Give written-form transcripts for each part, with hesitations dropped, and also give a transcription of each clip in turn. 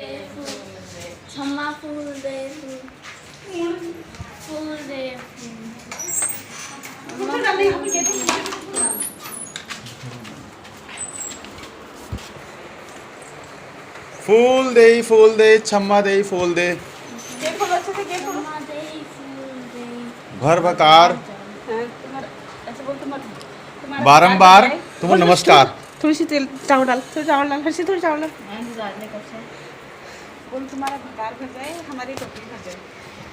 क्षमा फूल दे फूल दे फूल दे छम्मा दे फूल दे भर भकार बारंबार तुम नमस्कार। थोड़ी सी तेल चावल डाल, थोड़ी चावल डाल, हर्षी थोड़ी चावल डाल। बोल तुम्हारा भकार भर जाए, हमारी टोकरी भर जाए।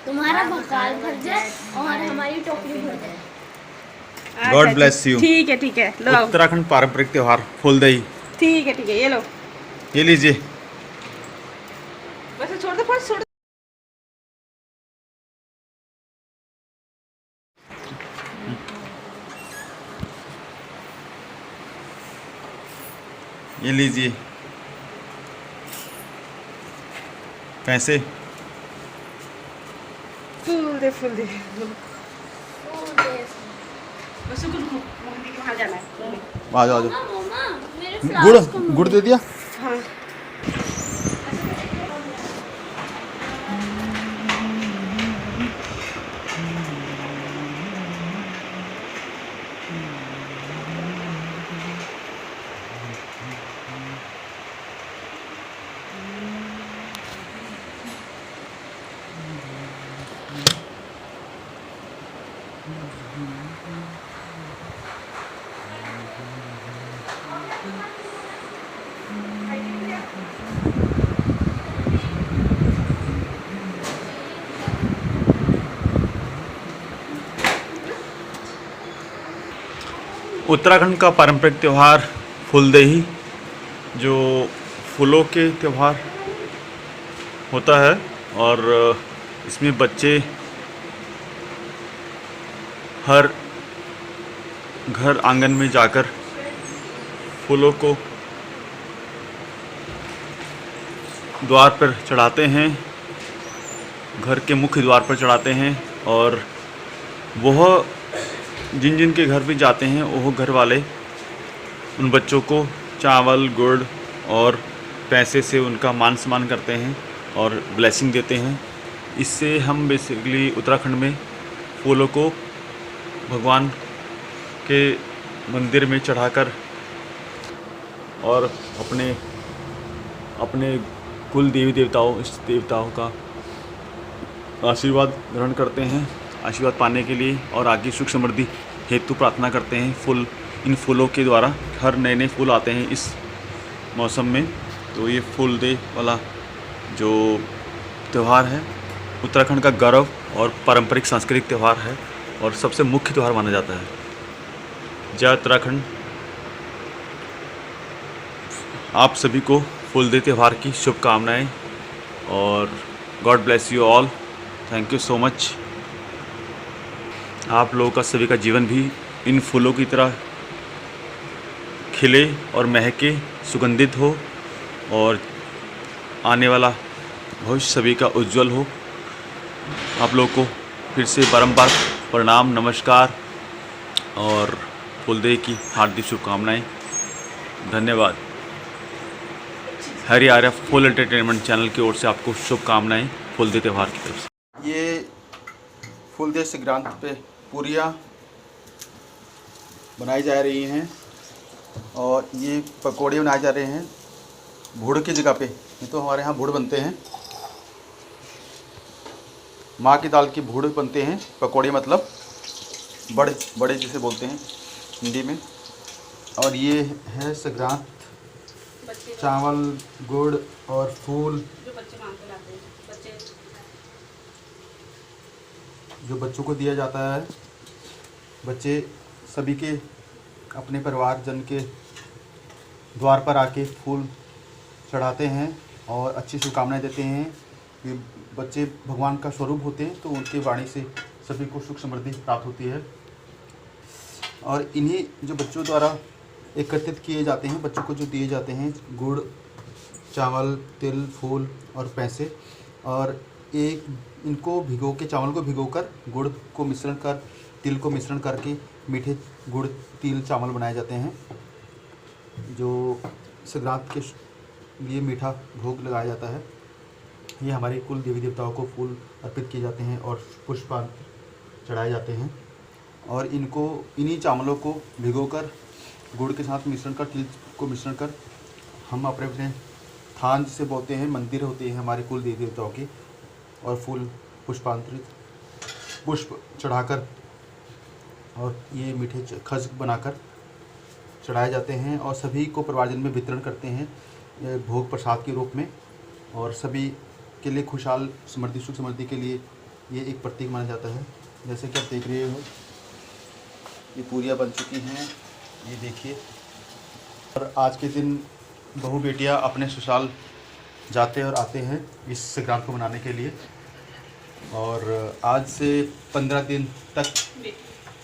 तुम्हारा भकार भर जाए और हमारी टोकरी भर जाए। God bless you. ठीक है लो। उत्तराखंड पारंपरिक त्योहार फूलदेई। ठीक है ये लो, ये लीजिए। बस छोड़ दो, बस छोड़ दो। ये लीजिए पैसे। फूल दे फूल दे बस रुको, मोहंती के वहाँ जाना है। आ जाओ मम्मा मेरे गुड़ फ्लावर्स को गुड़ दे दिया। हाँ उत्तराखंड का पारंपरिक त्यौहार फूलदेई, जो फूलों के त्यौहार होता है। और इसमें बच्चे हर घर आंगन में जाकर फूलों को द्वार पर चढ़ाते हैं, घर के मुख्य द्वार पर चढ़ाते हैं। और वह जिन जिन के घर भी जाते हैं वो घर वाले उन बच्चों को चावल गुड़ और पैसे से उनका मान सम्मान करते हैं और ब्लेसिंग देते हैं। इससे हम बेसिकली उत्तराखंड में फूलों को भगवान के मंदिर में चढ़ाकर और अपने अपने कुल देवी देवताओं इष्ट देवताओं का आशीर्वाद ग्रहण करते हैं, आशीर्वाद पाने के लिए और आगे सुख समृद्धि हेतु प्रार्थना करते हैं। इन फूलों के द्वारा हर नए नए फूल आते हैं इस मौसम में। तो ये फूलदेई वाला जो त्यौहार है उत्तराखंड का गौरव और पारंपरिक सांस्कृतिक त्यौहार है और सबसे मुख्य त्यौहार माना जाता है। जय उत्तराखंड। आप सभी को फूलदेई त्यौहार की शुभकामनाएं और God bless you all. Thank you so much. आप लोगों का सभी का जीवन भी इन फूलों की तरह खिले और महके सुगंधित हो और आने वाला भविष्य सभी का उज्जवल हो। आप लोगों को फिर से बारंबार प्रणाम, नमस्कार और फूलदेई की हार्दिक शुभकामनाएं। धन्यवाद। हरि आर्य फुल एंटरटेनमेंट चैनल की ओर से आपको शुभकामनाएं फूलदेई त्यौहार की तरफ से। ये फूलदेई संक्रांति पे पूरियाँ बनाई जा रही हैं और ये पकोड़े बनाए जा रहे हैं भुड़ की जगह पे। ये तो हमारे यहाँ भुड़ बनते हैं, माँ की दाल की भुड़ बनते हैं। पकोड़े मतलब बड़े बड़े जिसे बोलते हैं हिंदी में। और ये है संक्रांत, चावल गुड़ और फूल जो बच्चों को दिया जाता है। बच्चे सभी के अपने परिवारजन के द्वार पर आके फूल चढ़ाते हैं और अच्छी शुभकामनाएं देते हैं। ये बच्चे भगवान का स्वरूप होते हैं तो उनकी वाणी से सभी को सुख समृद्धि प्राप्त होती है। और इन्हीं जो बच्चों द्वारा एकत्रित किए जाते हैं, बच्चों को जो दिए जाते हैं गुड़ चावल तिल फूल और पैसे, और एक इनको भिगो के चावल को भिगोकर गुड़ को मिश्रण कर तिल को मिश्रण करके मीठे गुड़ तिल चावल बनाए जाते हैं जो संक्रांत के लिए मीठा भोग लगाया जाता है। ये हमारे कुल देवी देवताओं को फूल अर्पित किए जाते हैं और पुष्पांजलि चढ़ाए जाते हैं। और इनको इन्हीं चावलों को भिगोकर गुड़ के साथ मिश्रण कर, तिल को मिश्रण कर हम अपने अपने थान जिसे बोलते हैं, मंदिर होते हैं हमारे कुल देवी देवताओं के, और फूल पुष्पांतरित पुष्प चढ़ाकर और ये मीठे खज बनाकर चढ़ाए जाते हैं और सभी को परिवारजन में वितरण करते हैं ये भोग प्रसाद के रूप में। और सभी के लिए खुशहाल समृद्धि, सुख समृद्धि के लिए ये एक प्रतीक माना जाता है। जैसे कि आप देख रहे हो ये पूरियाँ बन चुकी हैं, ये देखिए। और आज के दिन बहू बेटियाँ अपने ससुराल जाते और आते हैं इस संक्रांत को मनाने के लिए। और आज से 15 दिन तक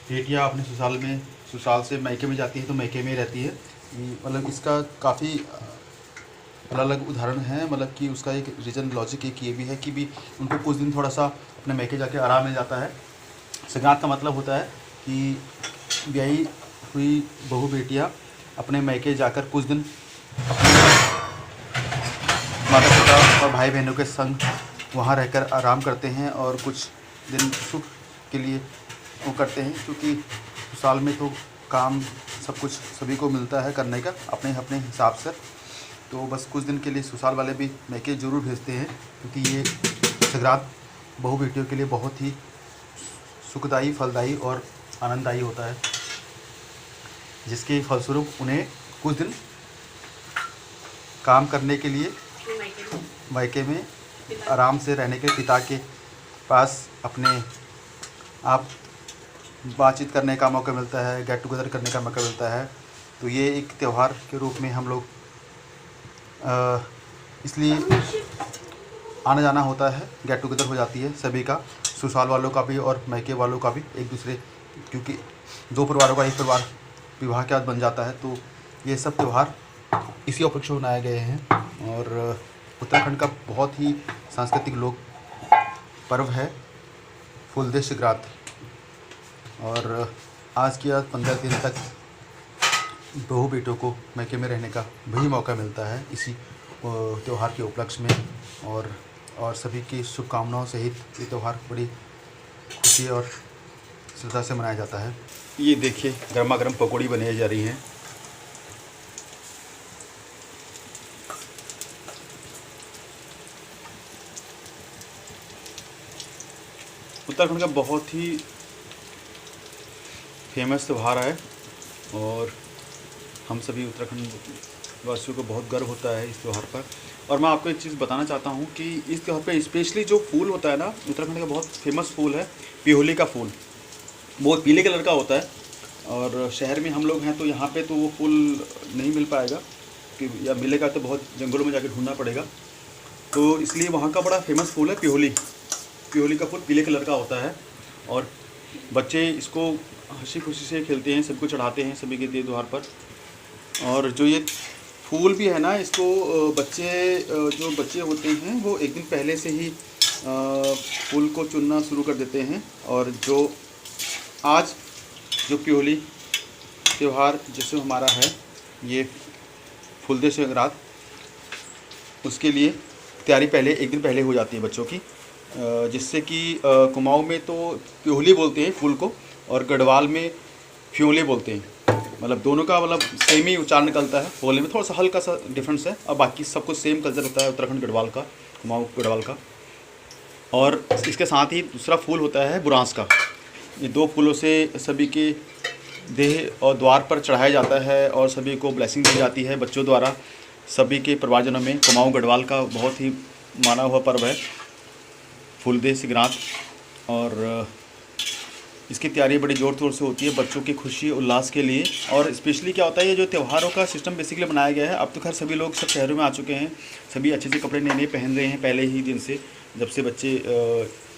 बेटियाँ अपने ससुराल से मायके में जाती हैं तो मायके में ही रहती है। मतलब इसका काफ़ी अलग अलग उदाहरण है, मतलब कि उसका एक रीज़न लॉजिक एक ये भी है कि भी उनको कुछ दिन थोड़ा सा अपने मायके जाके आराम मिल जाता है। संक्रांत का मतलब होता है कि ब्याही हुई बहू बेटियाँ अपने मायके जाकर कुछ दिन माता पिता और भाई बहनों के संग वहाँ रहकर आराम करते हैं और कुछ दिन सुख के लिए वो करते हैं, क्योंकि साल में तो काम सब कुछ सभी को मिलता है करने का अपने अपने हिसाब से। तो बस कुछ दिन के लिए ससुराल वाले भी मायके ज़रूर भेजते हैं, क्योंकि ये संक्रांत बहू बेटियों के लिए बहुत ही सुखदायी, फलदायी और आनंददायी होता है, जिसके फलस्वरूप उन्हें कुछ दिन काम करने के लिए मायके में आराम से रहने के पिता के पास अपने आप बातचीत करने का मौका मिलता है, गेट टुगेदर करने का मौका मिलता है। तो ये एक त्यौहार के रूप में हम लोग इसलिए आना जाना होता है, गेट टुगेदर हो जाती है सभी का, ससुराल वालों का भी और मायके वालों का भी एक दूसरे, क्योंकि दो परिवारों का एक परिवार विवाह के बाद बन जाता है। तो ये सब त्यौहार इसी उपलक्ष्य में मनाए गए हैं। और उत्तराखंड का बहुत ही सांस्कृतिक लोक पर्व है फूलदेय संक्रांत। और आज के बाद 15 दिन तक बहू बेटों को मायके में रहने का भी मौका मिलता है इसी त्यौहार के उपलक्ष्य में। और सभी की शुभकामनाओं सहित ये त्यौहार बड़ी खुशी और श्रद्धा से मनाया जाता है। ये देखिए गर्मा गर्म पकौड़ी बनाई जा रही हैं। उत्तराखंड का बहुत ही फेमस त्यौहार है और हम सभी उत्तराखंड वासियों को बहुत गर्व होता है इस त्यौहार पर। और मैं आपको एक चीज़ बताना चाहता हूँ कि इस त्यौहार पे स्पेशली जो फूल होता है ना, उत्तराखंड का बहुत फेमस फूल है पिहोली का फूल। वो पीले कलर का होता है और शहर में हम लोग हैं तो यहाँ पे तो वो फूल नहीं मिल पाएगा, कि या मिलेगा तो बहुत जंगलों में जाकर ढूंढना पड़ेगा। तो इसलिए वहाँ का बड़ा फेमस फूल है पिहोली। पिहोली का फूल पीले कलर का होता है और बच्चे इसको हंसी खुशी से खेलते हैं, सबको चढ़ाते हैं सभी के त्यौहार पर। और जो ये फूल भी है ना, इसको जो बच्चे होते हैं वो एक दिन पहले से ही फूल को चुनना शुरू कर देते हैं। और जो आज जो पिहोली त्यौहार जैसे हमारा है ये फूलदेय संक्रांत, उसके लिए तैयारी पहले एक दिन पहले हो जाती है बच्चों की, जिससे कि कुमाऊं में तो पिहोली बोलते हैं फूल को और गढ़वाल में फ्योले बोलते हैं। मतलब दोनों का मतलब सेम ही उच्चारण निकलता है, बोलने में थोड़ा सा हल्का सा डिफरेंस है। और बाकी सब कुछ सेम कल्चर होता है उत्तराखंड गढ़वाल का, कुमाऊं गढ़वाल का। और इसके साथ ही दूसरा फूल होता है बुरांस का। ये दो फूलों से सभी के देह और द्वार पर चढ़ाया जाता है और सभी को ब्लेसिंग दी जाती है बच्चों द्वारा। सभी के परिवारजनों में कुमाऊं गढ़वाल का बहुत ही माना हुआ पर्व है फूलदेय संक्रांत। और इसकी तैयारी बड़ी ज़ोर तोर से होती है बच्चों की खुशी उल्लास के लिए। और स्पेशली क्या होता है, ये जो त्योहारों का सिस्टम बेसिकली बनाया गया है, अब तो खैर सभी लोग सब शहरों में आ चुके हैं, सभी अच्छे से कपड़े नए नए पहन रहे हैं पहले ही दिन से, जब से बच्चे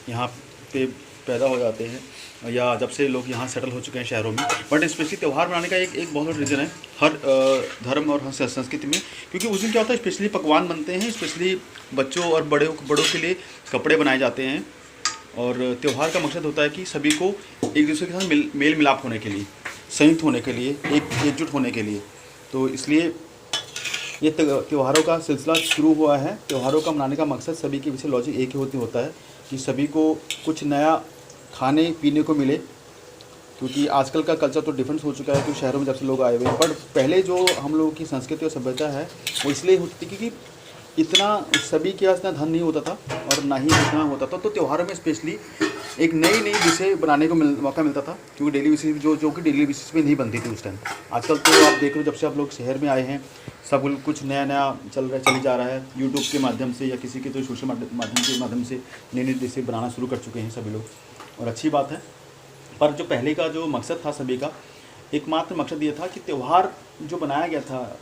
यहाँ पे पैदा हो जाते हैं या जब से लोग यहाँ सेटल हो चुके हैं शहरों में। बट स्पेशली त्यौहार मनाने का एक बहुत बड़ा रीज़न है हर धर्म और हर संस्कृति में, क्योंकि उस दिन क्या होता है स्पेशली पकवान बनते हैं, स्पेशली बच्चों और बड़ों के लिए कपड़े बनाए जाते हैं। और त्यौहार का मकसद होता है कि सभी को एक दूसरे के साथ मेल मिलाप होने के लिए, संयुक्त होने के लिए, एकजुट होने के लिए। तो इसलिए ये त्योहारों का सिलसिला शुरू हुआ है। त्योहारों का मनाने का मकसद सभी के पीछे लॉजिक एक ही होता है कि सभी को कुछ नया खाने पीने को मिले, क्योंकि आजकल का कल्चर तो डिफरेंस हो चुका है, तो शहरों में जब से लोग आए हुए हैं। पर पहले जो हम लोगों की संस्कृति और सभ्यता है वो इसलिए होती थी क्योंकि इतना सभी के पास इतना धन नहीं होता था और ना ही इतना होता था, तो त्योहारों में स्पेशली एक नई नई डिशें बनाने को मौका मिलता था, क्योंकि डेली बेसिस जो कि डेली बेसिस पे नहीं बनती थी उस टाइम। आजकल तो आप देख रहे हो जब से आप लोग शहर में आए हैं सब कुछ नया नया चली जा रहा है, यूट्यूब के माध्यम से या किसी के तो सोशल माध्यम से नई नई डिशें बनाना शुरू कर चुके हैं सभी लोग, और अच्छी बात है। पर जो पहले का जो मकसद था सभी का, एकमात्र मकसद ये था कि त्यौहार जो बनाया गया था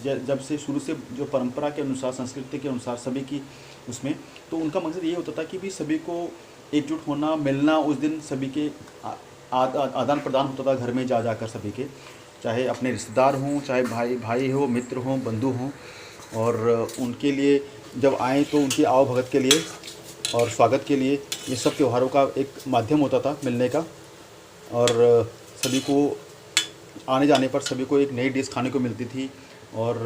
जब से शुरू से जो परंपरा के अनुसार संस्कृति के अनुसार सभी की उसमें, तो उनका मकसद ये होता था कि भी सभी को एकजुट होना, मिलना। उस दिन सभी के आदान प्रदान होता था घर में जाकर सभी के, चाहे अपने रिश्तेदार हों, चाहे भाई हो, मित्र हों, बंधु हों, और उनके लिए जब आएँ तो उनकी आओ भगत के लिए और स्वागत के लिए ये सब त्योहारों का एक माध्यम होता था मिलने का। और सभी को आने जाने पर सभी को एक नई डिश खाने को मिलती थी और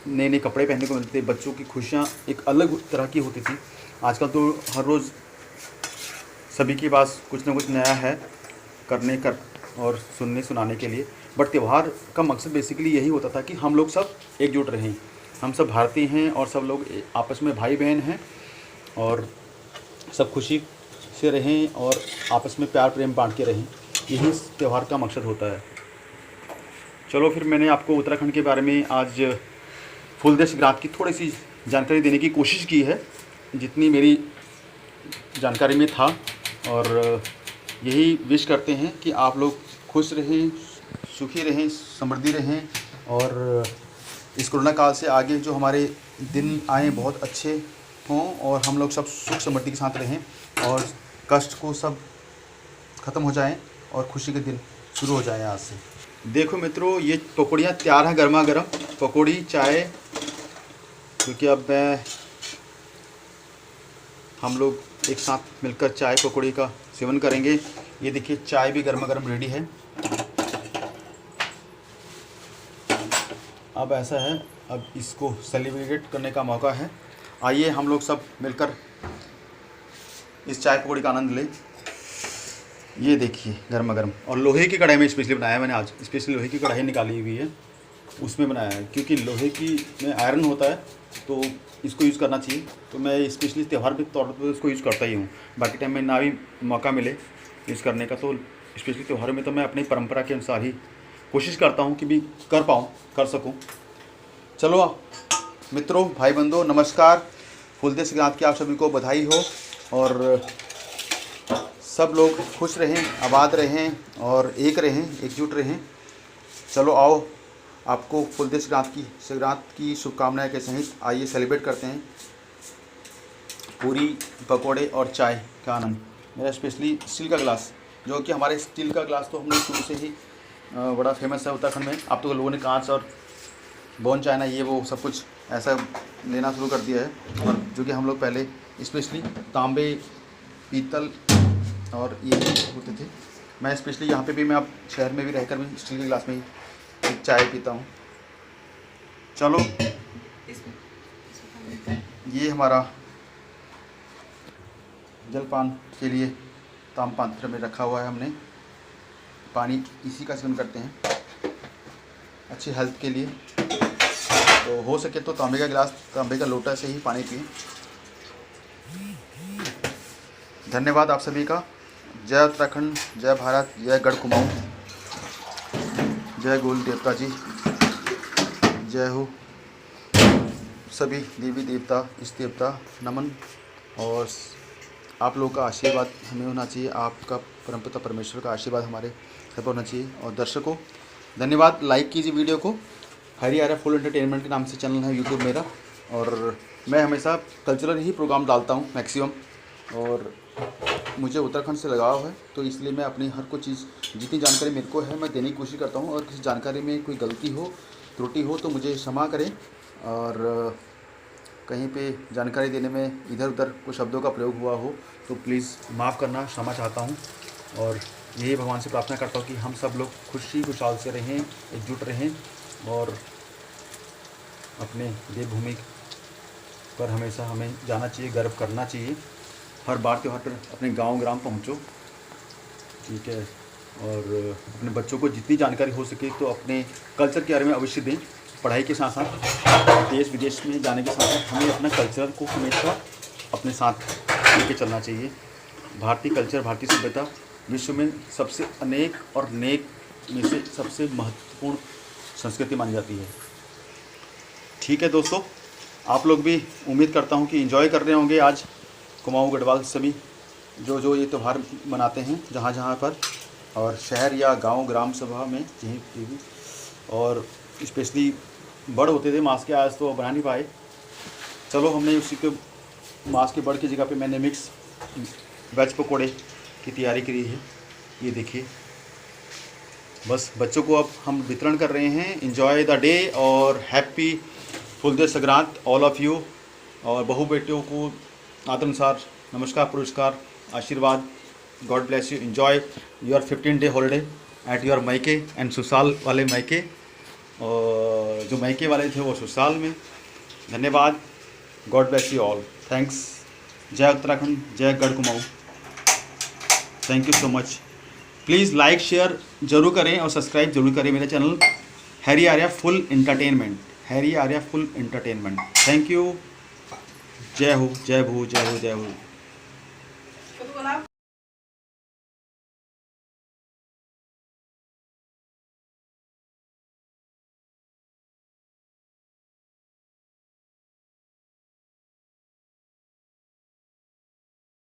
नए नए कपड़े पहनने को मिलते थे। बच्चों की खुशियाँ एक अलग तरह की होती थी। आजकल तो हर रोज़ सभी के पास कुछ ना कुछ नया है करने और सुनाने के लिए, बट त्यौहार का मकसद बेसिकली यही होता था कि हम लोग सब एकजुट रहें। हम सब भारतीय हैं और सब लोग आपस में भाई बहन हैं और सब खुशी से रहें और आपस में प्यार प्रेम बांट के रहें, यही इस त्यौहार का मकसद होता है। चलो फिर मैंने आपको उत्तराखंड के बारे में आज फूलदेव संक्रांत की थोड़ी सी जानकारी देने की कोशिश की है, जितनी मेरी जानकारी में था। और यही विश करते हैं कि आप लोग खुश रहें, सुखी रहें, समृद्धि रहें और इस कोरोना काल से आगे जो हमारे दिन आए बहुत अच्छे हों और हम लोग सब सुख समृद्धि के साथ रहें और कष्ट को सब ख़त्म हो जाएं और खुशी के दिन शुरू हो जाएं आज से। देखो मित्रों, ये पकौड़ियाँ तैयार हैं, गर्मा गर्म पकौड़ी चाय, क्योंकि अब हम लोग एक साथ मिलकर चाय पकौड़ी का सेवन करेंगे। ये देखिए चाय भी गर्मा गर्म रेडी है। अब ऐसा है, अब इसको सेलिब्रेट करने का मौका है। आइए हम लोग सब मिलकर इस चाय पकौड़ी का आनंद लें। ये देखिए गर्मा गर्म, और लोहे की कढ़ाई में स्पेशली बनाया मैंने आज। स्पेशली लोहे की कढ़ाई निकाली हुई है, उसमें बनाया है, क्योंकि लोहे की में आयरन होता है तो इसको यूज़ करना चाहिए। तो मैं स्पेशली त्यौहार के तौर पर इसको यूज़ करता ही हूँ। बाकी टाइम में ना भी मौका मिले यूज़ करने का, तो स्पेशली त्योहारों में तो मैं अपनी परंपरा के अनुसार ही कोशिश करता हूँ कि भी कर सकूँ। चलो मित्रों, भाई बंधुओं, नमस्कार। फूलदेव संक्रांत की आप सभी को बधाई हो और सब लोग खुश रहें, आबाद रहें और एक रहें, एकजुट रहें। चलो आओ, आपको फूलदेव संक्रांत की शुभकामनाएं के सहित आइए सेलिब्रेट करते हैं पूरी पकोड़े और चाय का आनंद। मेरा स्पेशली स्टील का ग्लास, जो कि हमारे स्टील का ग्लास तो हम लोग शुरू से ही बड़ा फेमस है उत्तराखंड में। अब तो लोगों ने कांच और बोन चाइना ये वो सब कुछ ऐसा लेना शुरू कर दिया है, और जो कि हम लोग पहले स्पेशली तांबे, पीतल और ये होते थे। मैं स्पेशली यहाँ पे भी, मैं अब शहर में भी रहकर भी स्टील के ग्लास में ही चाय पीता हूँ। चलो, ये हमारा जलपान के लिए ताम्रपात्र में रखा हुआ है हमने। पानी इसी का सेवन करते हैं अच्छी हेल्थ के लिए, तो हो सके तो तांबे का गिलास, तांबे का लोटा से ही पानी पिएं। धन्यवाद आप सभी का। जय उत्तराखंड, जय भारत, जय गढ़ कुमाऊं, जय गोल देवता जी, जय हो सभी देवी देवता, इष्ट देवता, नमन। और आप लोगों का आशीर्वाद हमें होना चाहिए, आपका परमपिता परमेश्वर का आशीर्वाद हमारे सब पर होना चाहिए। और दर्शकों धन्यवाद, लाइक कीजिए वीडियो को। हरी आरा फुल एंटरटेनमेंट के नाम से चैनल है यूट्यूब मेरा, और मैं हमेशा कल्चरल ही प्रोग्राम डालता हूँ मैक्सिमम, और मुझे उत्तराखंड से लगाव है, तो इसलिए मैं अपनी हर कोई चीज़, जितनी जानकारी मेरे को है, मैं देने की कोशिश करता हूँ। और किसी जानकारी में कोई गलती हो, त्रुटि हो तो मुझे क्षमा करें, और कहीं पे जानकारी देने में इधर उधर कुछ शब्दों का प्रयोग हुआ हो तो प्लीज़ माफ़ करना, क्षमा चाहता हूँ। और यही भगवान से प्रार्थना करता हूँ कि हम सब लोग खुशी खुशहाल से रहें, एकजुट रहें और अपने देवभूमि पर हमेशा हमें जाना चाहिए, गर्व करना चाहिए। हर बार त्यौहार पर अपने गांव ग्राम पहुंचो, ठीक है। और अपने बच्चों को जितनी जानकारी हो सके तो अपने कल्चर के बारे में अवश्य दें। पढ़ाई के साथ साथ देश विदेश में जाने के साथ साथ हमें अपना कल्चर को हमेशा अपने साथ लेके चलना चाहिए। भारतीय कल्चर, भारतीय सभ्यता विश्व में सबसे अनेक और नेक में से सबसे महत्वपूर्ण संस्कृति मानी जाती है। ठीक है दोस्तों, आप लोग भी उम्मीद करता हूँ कि एंजॉय कर रहे होंगे आज कुमाऊँ गढ़वाल सभी जो ये त्यौहार मनाते हैं जहाँ जहाँ पर, और शहर या गांव ग्राम सभा में कहीं भी। और स्पेशली बड़ होते थे मांस के, आज तो बना नहीं पाए। चलो हमने उसी के मांस के बड़ की जगह पे मैंने मिक्स वेज पकौड़े की तैयारी करी है। ये देखिए, बस बच्चों को अब हम वितरण कर रहे हैं। एंजॉय द डे और happy Phuldev Sankrant all of you. और बहू बेटियों को आदरानुसार नमस्कार, पुरस्कार, आशीर्वाद। God bless you. Enjoy your 15-day holiday at your मायके एंड ससुराल वाले मायके, और जो मायके वाले थे वो ससुराल में। धन्यवाद। God bless you all. Thanks. जय उत्तराखंड, जय गढ़ Kumaon. Thank you so much. Please like share जरूर करें और सब्सक्राइब जरूर करें मेरे channel Harry Arya full entertainment, Harry Arya full entertainment. Thank you. जय हो, जय भू, जय हो, जय हो।